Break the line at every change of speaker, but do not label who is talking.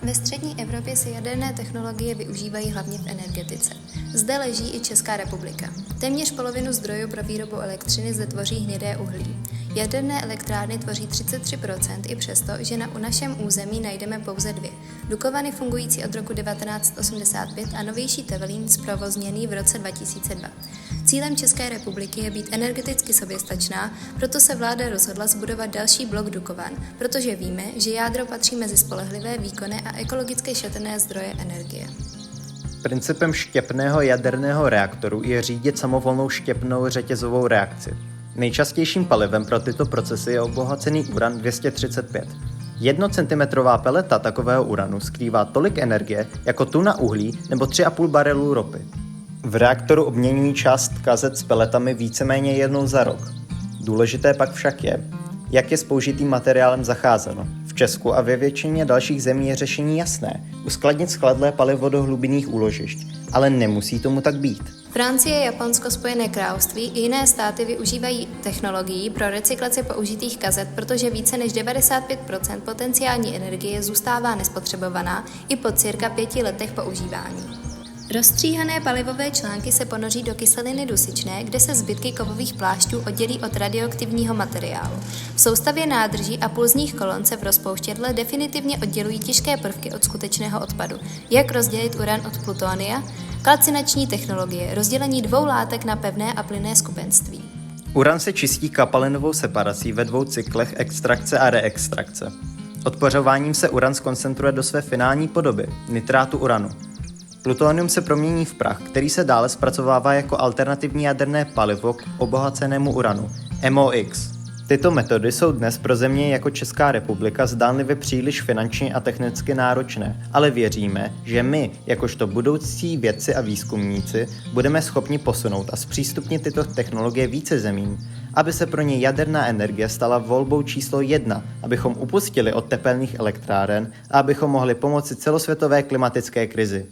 Ve střední Evropě se jaderné technologie využívají hlavně v energetice. Zde leží i Česká republika. Téměř polovinu zdrojů pro výrobu elektřiny zde tvoří hnědé uhlí. Jaderné elektrárny tvoří 33% i přesto, že na našem území najdeme pouze 2. Dukovany fungující od roku 1985 a novější Temelín zprovozněný v roce 2002. Cílem České republiky je být energeticky soběstačná, proto se vláda rozhodla zbudovat další blok Dukovan, protože víme, že jádro patří mezi spolehlivé, výkonné a ekologicky šetrné zdroje energie.
Principem štěpného jaderného reaktoru je řídit samovolnou štěpnou řetězovou reakci. Nejčastějším palivem pro tyto procesy je obohacený uran 235. 1 cm peleta takového uranu skrývá tolik energie jako tuna uhlí nebo 3,5 barelů ropy. V reaktoru obměňují část kazet s peletami víceméně jednou za rok. Důležité pak však je, jak je s použitým materiálem zacházeno. V Česku a ve většině dalších zemí je řešení jasné – uskladnit skladlé palivo do hlubinných úložišť, ale nemusí tomu tak být.
Francie, Japonsko, Spojené království i jiné státy využívají technologií pro recyklaci použitých kazet, protože více než 95% potenciální energie zůstává nespotřebovaná i po cirka 5 letech používání. Rozstříhané palivové články se ponoří do kyseliny dusičné, kde se zbytky kovových plášťů oddělí od radioaktivního materiálu. V soustavě nádrží a pulzních kolon se v rozpouštědle definitivně oddělují těžké prvky od skutečného odpadu. Jak rozdělit uran od plutonia? Kalcinační technologie, rozdělení 2 látek na pevné a plynné skupenství.
Uran se čistí kapalinovou separací ve 2 cyklech extrakce a reextrakce. Odpařováním se uran zkoncentruje do své finální podoby, nitrátu uranu. Plutonium se promění v prach, který se dále zpracovává jako alternativní jaderné palivo k obohacenému uranu, MOX. Tyto metody jsou dnes pro země jako Česká republika zdánlivě příliš finančně a technicky náročné, ale věříme, že my, jakožto budoucí vědci a výzkumníci, budeme schopni posunout a zpřístupnit tyto technologie více zemím, aby se pro ně jaderná energie stala volbou číslo 1, abychom upustili od tepelných elektráren a abychom mohli pomoci celosvětové klimatické krizi.